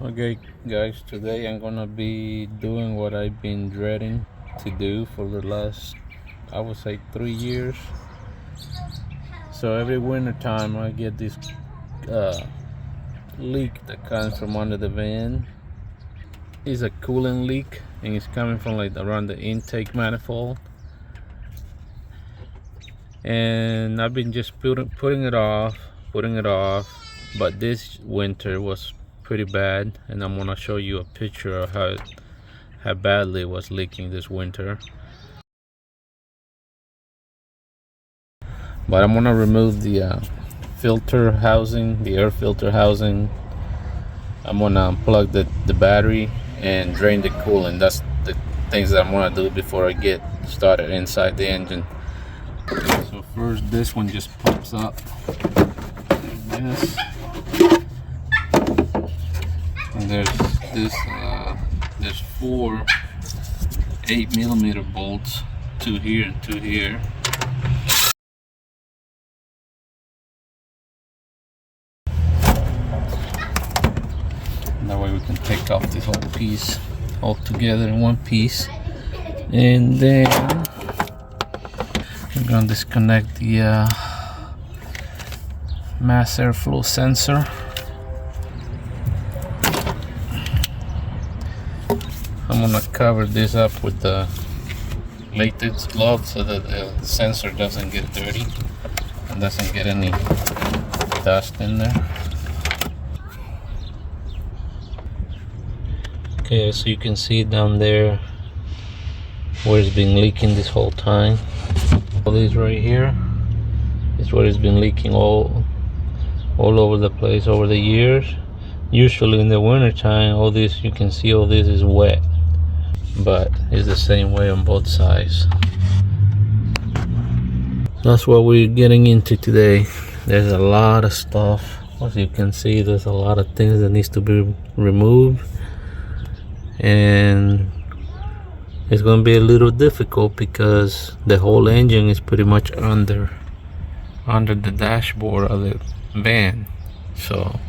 Okay guys, today I'm gonna be doing what I've been dreading to do for the last, I would say, 3 years. So every winter time I get this leak that comes from under the van. It's a coolant leak and it's coming from like around the intake manifold, and I've been just putting it off, but this winter was pretty bad, and I'm gonna show you a picture of how badly it was leaking this winter. But I'm gonna remove the filter housing, the air filter housing. I'm gonna unplug the battery and drain the coolant. That's the things that I'm gonna do before I get started inside the engine. So first, this one just pops up like this, and there's this there's four 8mm bolts, two here and two here. That way we can take off this whole piece all together in one piece. And then we're gonna disconnect the mass airflow sensor. I'm gonna cover this up with the latex glove so that the sensor doesn't get dirty and doesn't get any dust in there. Okay, so you can see down there where it's been leaking this whole time. All this right here is where it's been leaking all over the place over the years. Usually in the winter time, all this, you can see all this is wet, but it's the same way on both sides. That's what we're getting into today. There's a lot of stuff. As you can see, there's a lot of things that needs to be removed, and it's going to be a little difficult because the whole engine is pretty much under the dashboard of the van, so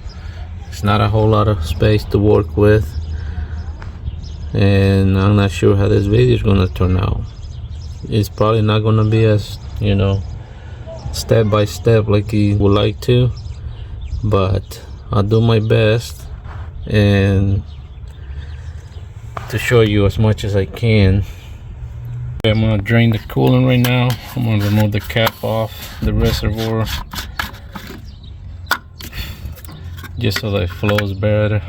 it's not a whole lot of space to work with, and I'm not sure how this video is going to turn out. It's probably not going to be as, you know, step by step like you would like to, but I'll do my best and to show you as much as I can. I'm gonna drain the coolant right now. I'm gonna remove the cap off the reservoir just so that it flows better.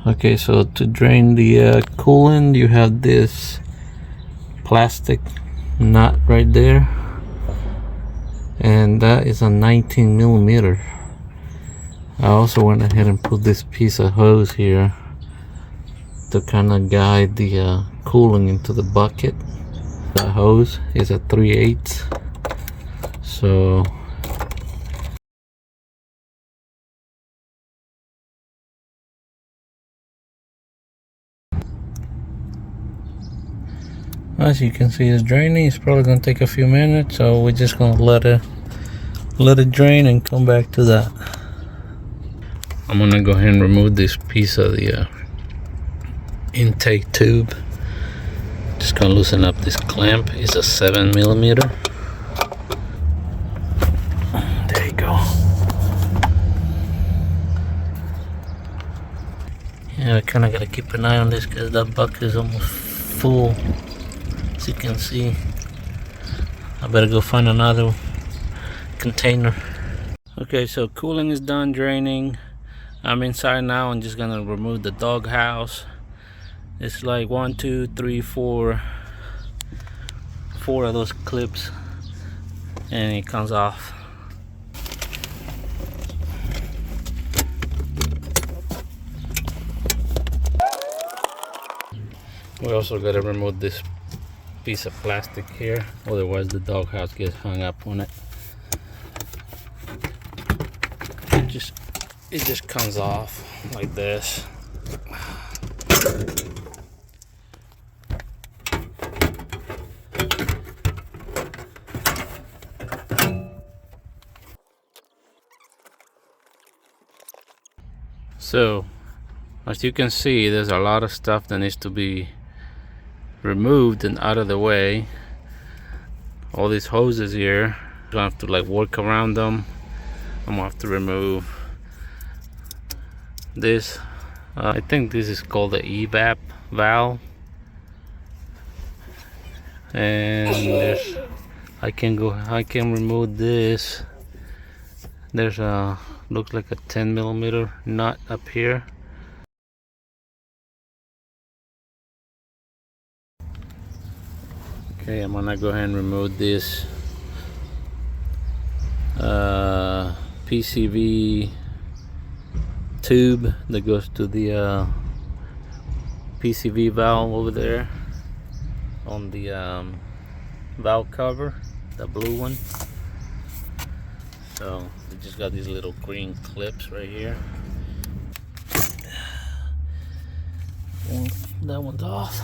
Okay, so to drain the coolant, you have this plastic nut right there, and that is a 19mm. I also went ahead and put this piece of hose here to kind of guide the coolant into the bucket. That hose is a 3/8, so as you can see, it's draining. It's probably gonna take a few minutes, so we're just gonna let it drain and come back to that. I'm gonna go ahead and remove this piece of the intake tube. Just gonna loosen up this clamp. It's a 7mm. There you go. Yeah, I kind of gotta keep an eye on this because that bucket is almost full, as you can see. I better go find another container. Okay, so cooling is done draining. I'm inside now. I'm just gonna remove the dog house. It's like 1, 2, 3, 4 of those clips, and it comes off. We also gotta remove this piece of plastic here, otherwise the dog house gets hung up on it. It just comes off like this. So as you can see, there's a lot of stuff that needs to be removed and out of the way. All these hoses here, I'm gonna have to like work around them. I'm gonna have to remove this. I think this is called the evap valve, and there's I can remove this. There's a looks like a 10mm nut up here. Okay, I'm gonna go ahead and remove this PCV tube that goes to the PCV valve over there on the valve cover, the blue one. So we just got these little green clips right here. That one's off.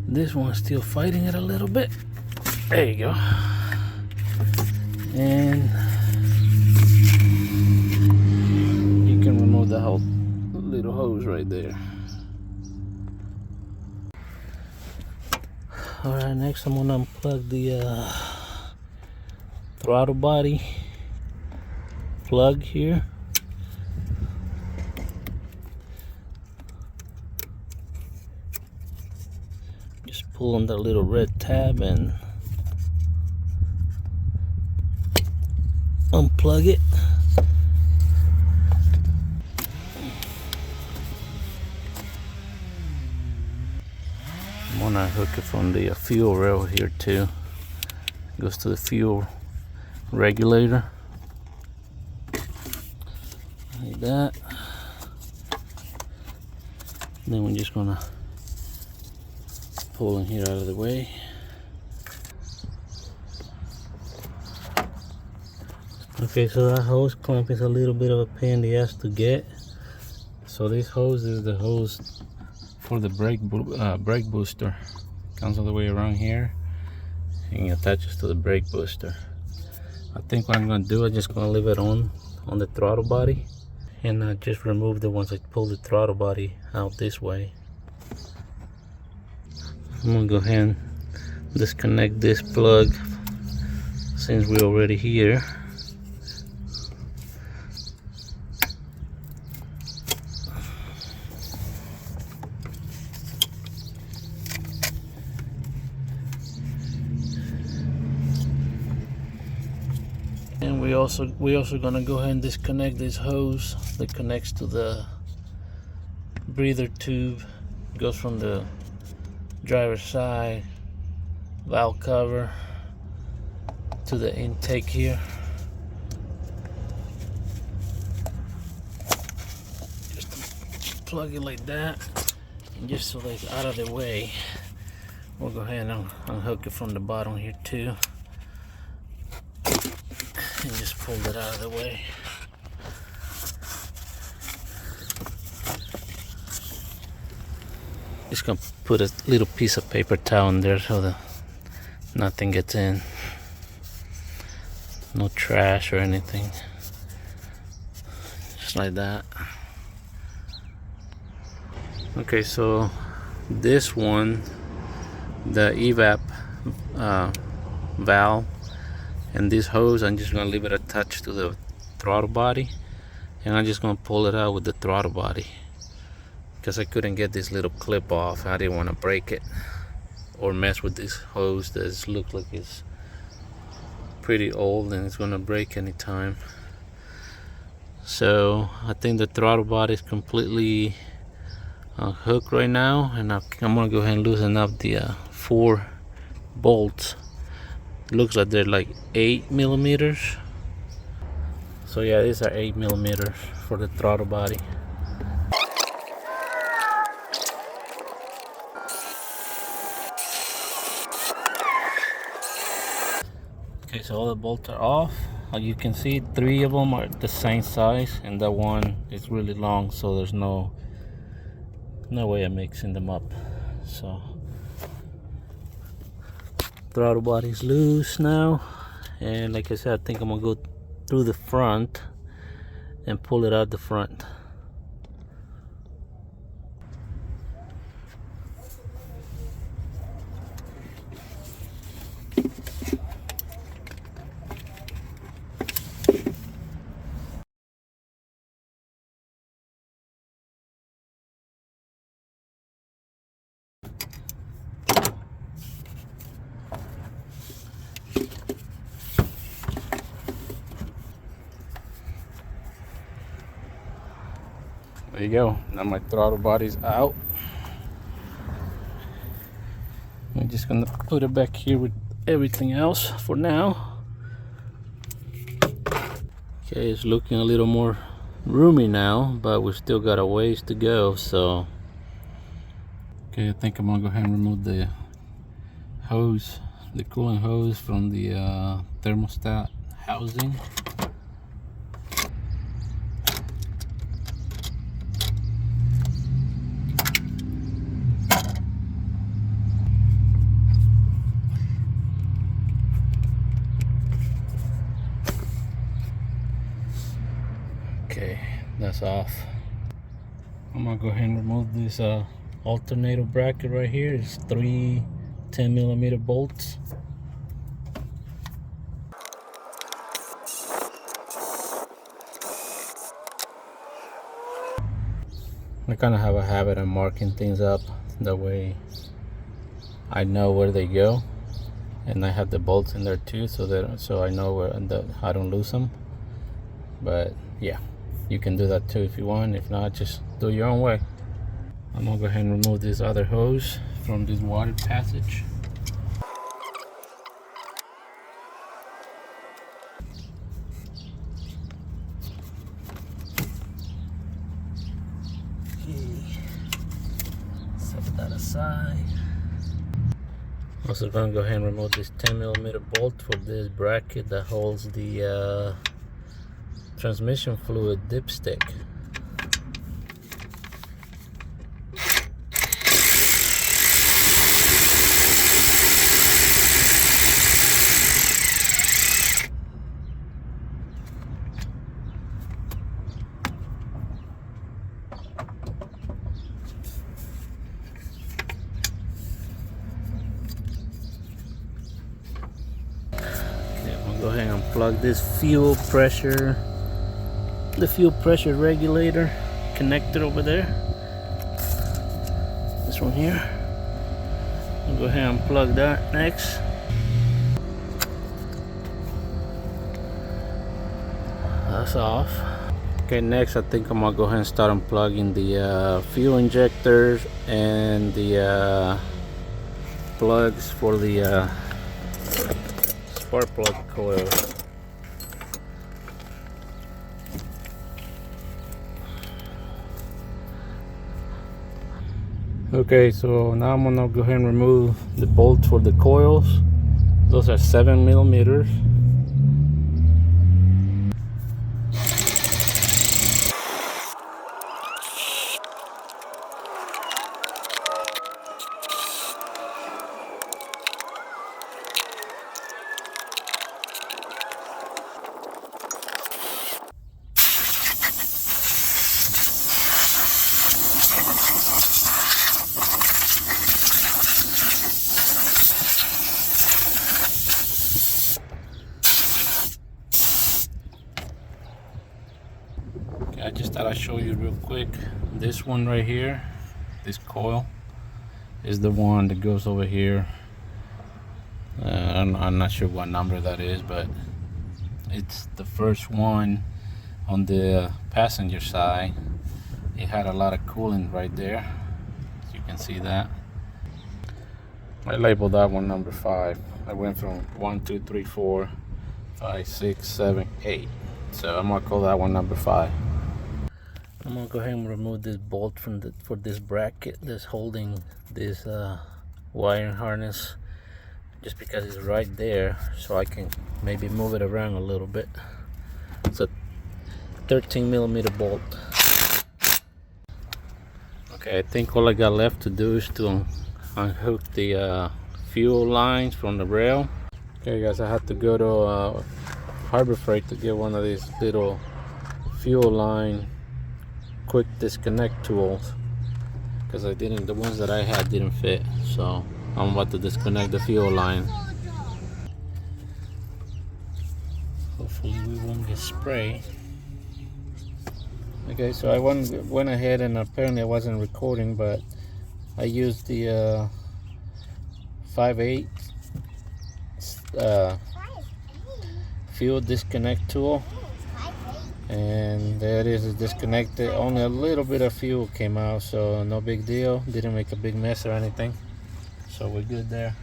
This one's still fighting it a little bit. There you go. And you can remove the whole little hose right there. Alright, next I'm gonna unplug the throttle body plug here. Just pull on that little red tab and unplug it. I'm gonna hook it from the fuel rail here too. It goes to the fuel regulator like that. Then we're just gonna pull in here out of the way. Okay, so that hose clamp is a little bit of a pain in the ass to get. So this hose is the hose for the brake booster. Comes all the way around here and attaches to the brake booster. I think what I'm gonna do, I'm just gonna leave it on the throttle body and just remove it once I pull the throttle body out this way. I'm gonna go ahead and disconnect this plug since we're already here. And we also gonna go ahead and disconnect this hose that connects to the breather tube. It goes from the driver's side valve cover to the intake here. Just plug it like that, and just so that it's out of the way, we'll go ahead and unhook it from the bottom here too, and just pull it out of the way. Just gonna put a little piece of paper towel in there so that nothing gets in, no trash or anything, just like that. Okay, so this one, the evap valve and this hose, I'm just gonna leave it attached to the throttle body, and I'm just gonna pull it out with the throttle body because I couldn't get this little clip off. I didn't want to break it or mess with this hose that looks like it's pretty old and it's gonna break anytime. So I think the throttle body is completely hooked right now, and I'm gonna go ahead and loosen up the 4 bolts. It looks like they're like 8mm. So yeah, these are 8mm for the throttle body. Okay, so all the bolts are off. Like you can see, 3 of them are the same size, and that one is really long, so there's no way of mixing them up. So throttle body's loose now, and like I said, I think I'm gonna go through the front and pull it out the front. There you go. Now my throttle body's out. I'm just gonna put it back here with everything else for now. Okay, it's looking a little more roomy now, but we still got a ways to go. So okay, I think I'm gonna go ahead and remove the hose, the coolant hose from the thermostat housing. Okay, that's off. I'm gonna go ahead and remove this alternator bracket right here. It's 3 10mm bolts. I kind of have a habit of marking things up, that way I know where they go, and I have the bolts in there too, so I know where I don't lose them. But yeah, you can do that too if you want. If not, just do it your own way. I'm gonna go ahead and remove this other hose from this water passage. Set that aside. Also gonna go ahead and remove this 10mm bolt for this bracket that holds the transmission fluid dipstick. Go ahead and unplug this the fuel pressure regulator connector over there. This one here. I'll go ahead and plug that next. That's off. Okay, next I think I'm gonna go ahead and start unplugging the fuel injectors and the plugs for the spark plug coil. Okay, so now I'm gonna go ahead and remove the bolts for the coils. Those are 7mm. I just thought I'd show you real quick. This one right here, this coil, is the one that goes over here. I'm not sure what number that is, but it's the first one on the passenger side. It had a lot of coolant right there, as you can see that. I labeled that one number 5. I went from 1, 2, 3, 4, 5, 6, 7, 8. So I'm gonna call that one number 5. I'm gonna go ahead and remove this bolt for this bracket that's holding this wiring harness, just because it's right there, so I can maybe move it around a little bit. It's a 13mm bolt. Okay, I think all I got left to do is to unhook the fuel lines from the rail. Okay guys, I had to go to Harbor Freight to get one of these little fuel line quick disconnect tools, because the ones that I had didn't fit. So I'm about to disconnect the fuel line. Hopefully we won't get spray. Okay, so I went ahead, and apparently I wasn't recording, but I used the 5/8 fuel disconnect tool, and there it is. It's disconnected. Only a little bit of fuel came out, so no big deal. Didn't make a big mess or anything, so we're good there.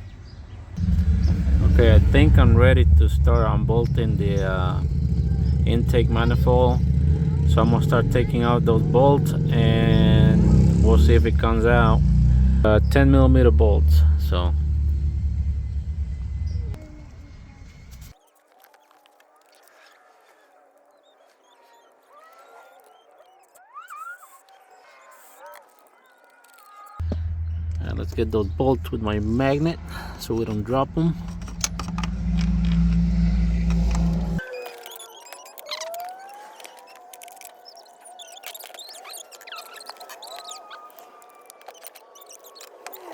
Okay, I think I'm ready to start unbolting the intake manifold. So I'm gonna start taking out those bolts, and we'll see if it comes out. 10mm bolts. So let's get those bolts with my magnet so we don't drop them.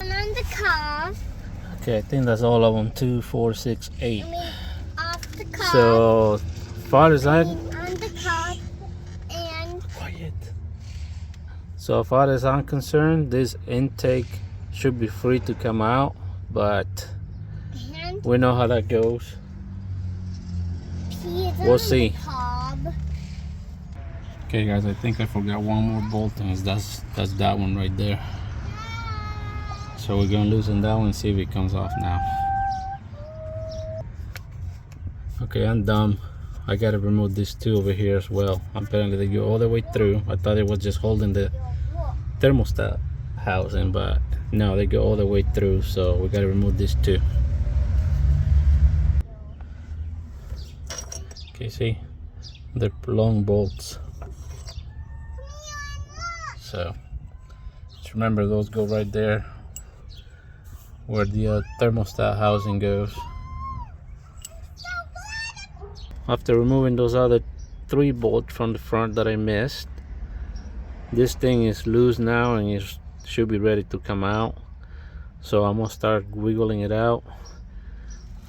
On the car. Okay, I think that's all of them. 2, 4, 6, 8. I mean, off the car. So far as on the car and quiet. So far as I'm concerned, this intake should be free to come out, but we know how that goes. We'll see. Okay guys, I think I forgot one more bolt, and that's that one right there. So we're gonna loosen that one and see if it comes off now. Okay, I'm dumb. I gotta remove these two over here as well. Apparently they go all the way through. I thought it was just holding the thermostat housing, but no, they go all the way through, so we gotta remove these two. Okay, see, they're long bolts, so just remember those go right there where the thermostat housing goes. After removing those other 3 bolts from the front that I missed, this thing is loose now and it should be ready to come out. So I'm gonna start wiggling it out.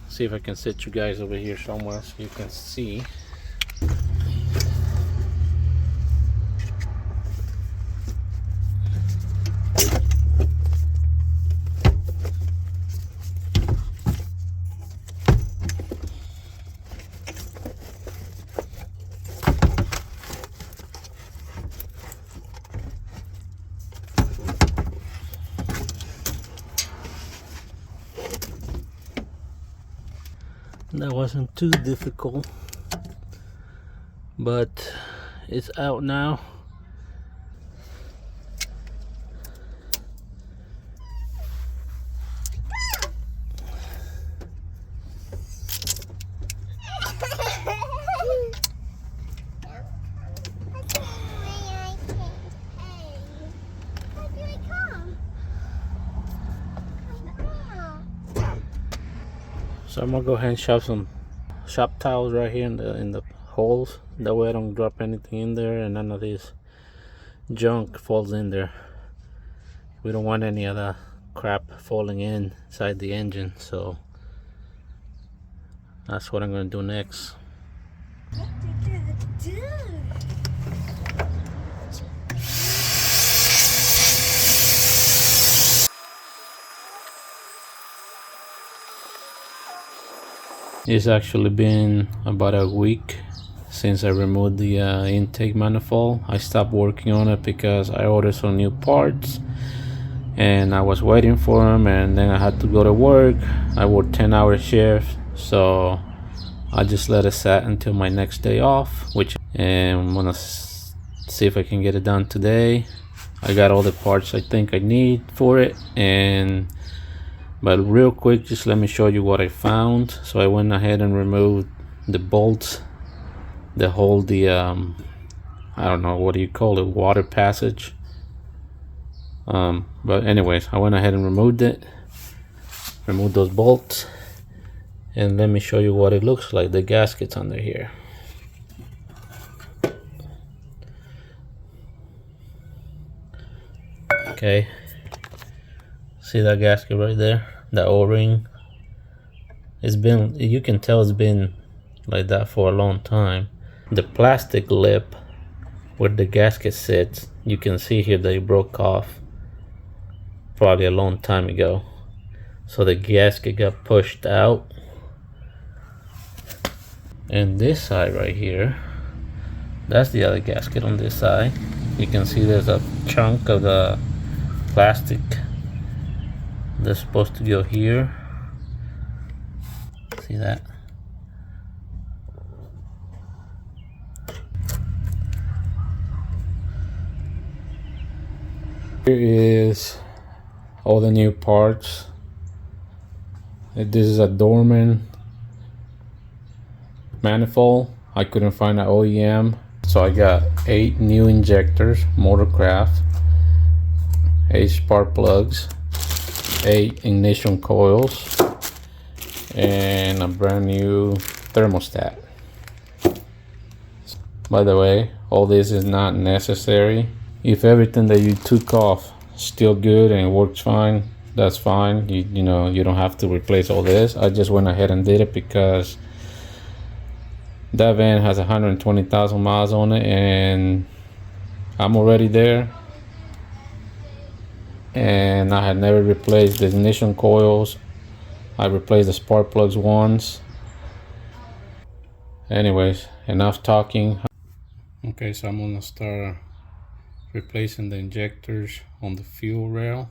See if I can sit you guys over here somewhere so you can see. That wasn't too difficult, but it's out now. So I'm gonna go ahead and shove some shop towels right here in the holes. That way I don't drop anything in there and none of this junk falls in there. We don't want any of the crap falling inside the engine, so that's what I'm gonna do next. It's actually been about a week since I removed the intake manifold. I stopped working on it because I ordered some new parts and I was waiting for them, and then I had to go to work. I worked 10-hour shift, so I just let it sit until my next day off, and I'm gonna see if I can get it done today. I got all the parts I think I need for it, but real quick, just let me show you what I found. So I went ahead and removed the bolts that hold the I don't know, what do you call it, water passage. But anyways, I went ahead and removed those bolts, and let me show you what it looks like, the gaskets under here. Okay, see that gasket right there, that O-ring? It's been, you can tell it's been like that for a long time. The plastic lip where the gasket sits, you can see here they broke off probably a long time ago. So the gasket got pushed out. And this side right here, that's the other gasket on this side. You can see there's a chunk of the plastic that's supposed to go here. See that? Here is all the new parts. This is a Dorman manifold. I couldn't find an OEM, so I got 8 new injectors, Motorcraft, 8 spark plugs, 8 ignition coils, and a brand new thermostat. By the way, all this is not necessary. If everything that you took off still good and works fine, that's fine. You know, you don't have to replace all this. I just went ahead and did it because that van has 120,000 miles on it and I'm already there, and I had never replaced the ignition coils. I replaced the spark plugs once. Anyways, enough talking. Okay, so I'm gonna start replacing the injectors on the fuel rail.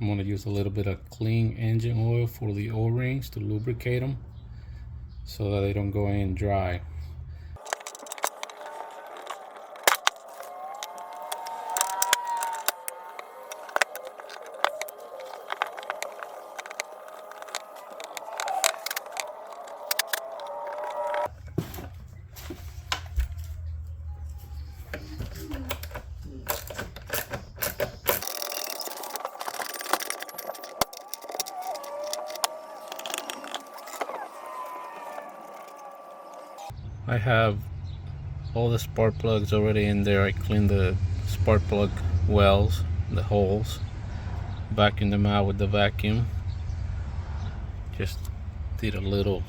I'm gonna use a little bit of clean engine oil for the O-rings to lubricate them so that they don't go in dry. I have all the spark plugs already in there. I cleaned the spark plug wells, the holes, vacuumed them out with the vacuum. Just did a little,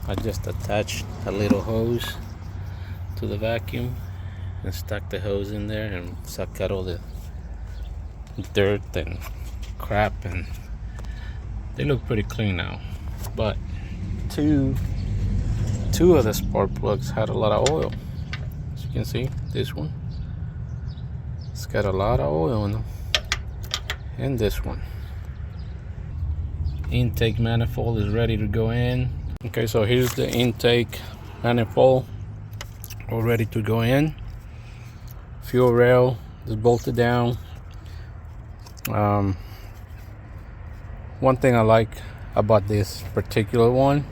I just attached a little hose to the vacuum and stuck the hose in there and suck out all the dirt and crap, and they look pretty clean now. But two of the spark plugs had a lot of oil. As you can see, this one, it's got a lot of oil in them, and this one. Intake manifold is ready to go in. Okay, so here's the intake manifold all ready to go in. Fuel rail is bolted down. One thing I like about this particular one,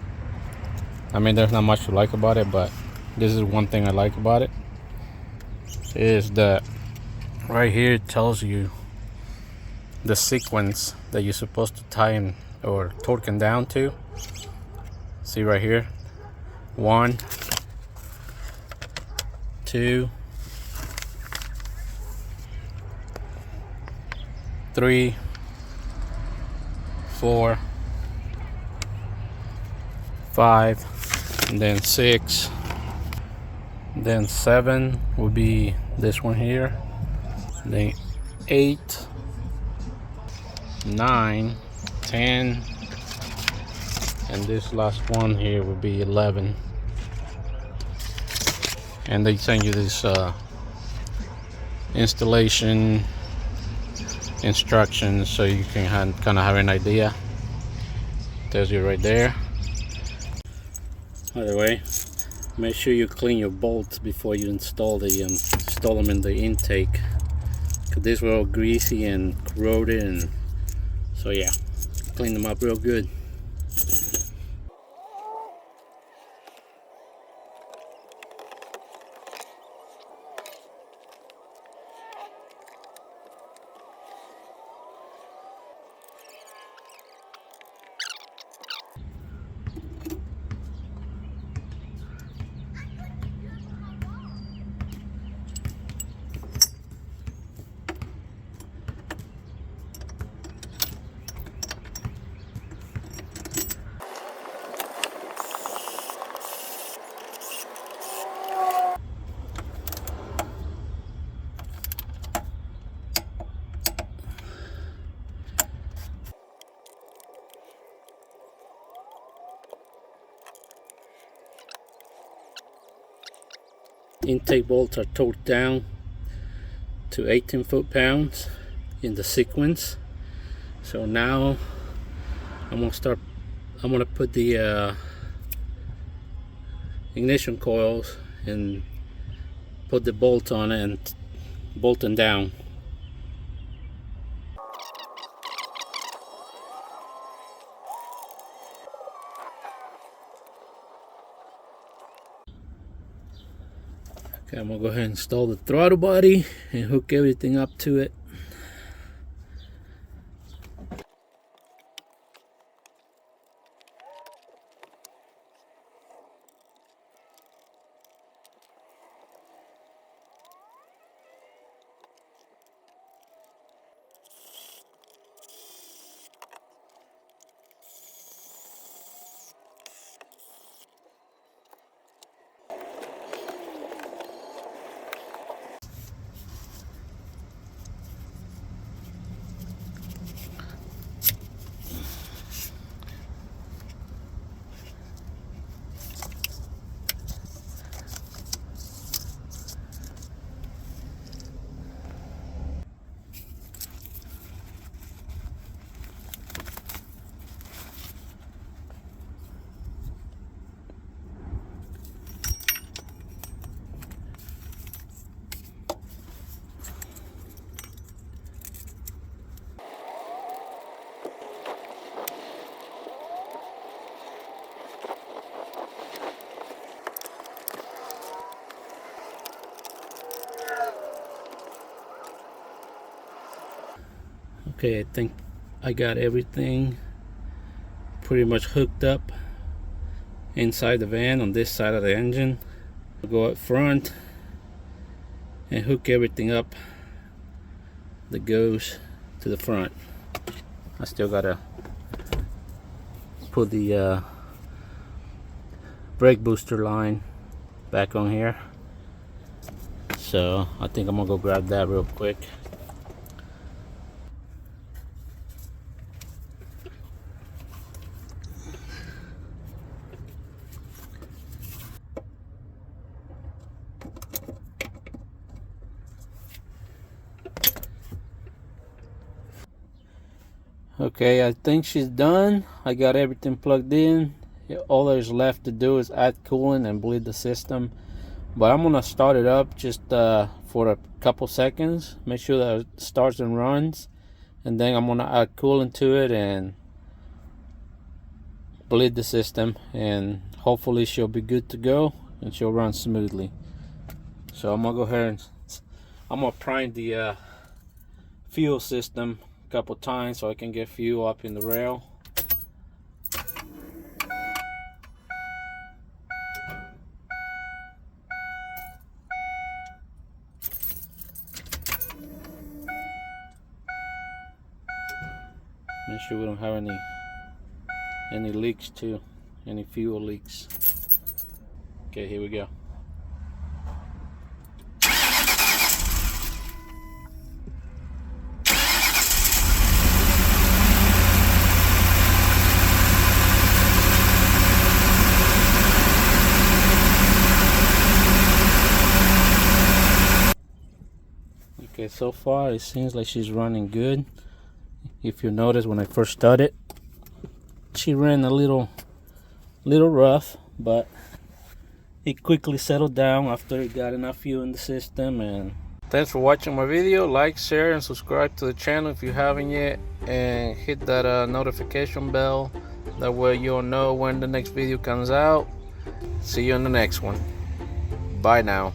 I mean, there's not much to like about it, but this is one thing I like about it, is that right here it tells you the sequence that you're supposed to tie in or torque them down to. See right here, 1, 2, 3, 4, 5, and then 6, then 7 will be this one here, then 8, 9, 10, and this last one here would be 11. And they send you this installation instructions so you can kind of have an idea. Tells you right there. By the way, make sure you clean your bolts before you install them in the intake, because these were all greasy and corroded, and so yeah, clean them up real good. intake bolts are torqued down to 18 foot-pounds in the sequence. So now I'm gonna put the ignition coils and put the bolt on it and bolt them down. Okay, I'm gonna go ahead and install the throttle body and hook everything up to it. Okay, I think I got everything pretty much hooked up inside the van on this side of the engine. I'll go up front and hook everything up that goes to the front. I still gotta put the brake booster line back on here, so I think I'm gonna go grab that real quick. Okay, I think she's done. I got everything plugged in. All there's left to do is add coolant and bleed the system. But I'm gonna start it up just for a couple seconds. Make sure that it starts and runs. And then I'm gonna add coolant to it and bleed the system. And hopefully she'll be good to go and she'll run smoothly. So I'm gonna go ahead and I'm gonna prime the fuel system a couple times so I can get fuel up in the rail. Make sure we don't have any leaks too, any fuel leaks. Okay, here we go. Okay, so far it seems like she's running good. If you notice, when I first started, she ran a little rough, but it quickly settled down after it got enough fuel in the system. And thanks for watching my video. Like, share, and subscribe to the channel if you haven't yet, and hit that notification bell. That way you'll know when the next video comes out. See you in the next one. Bye now.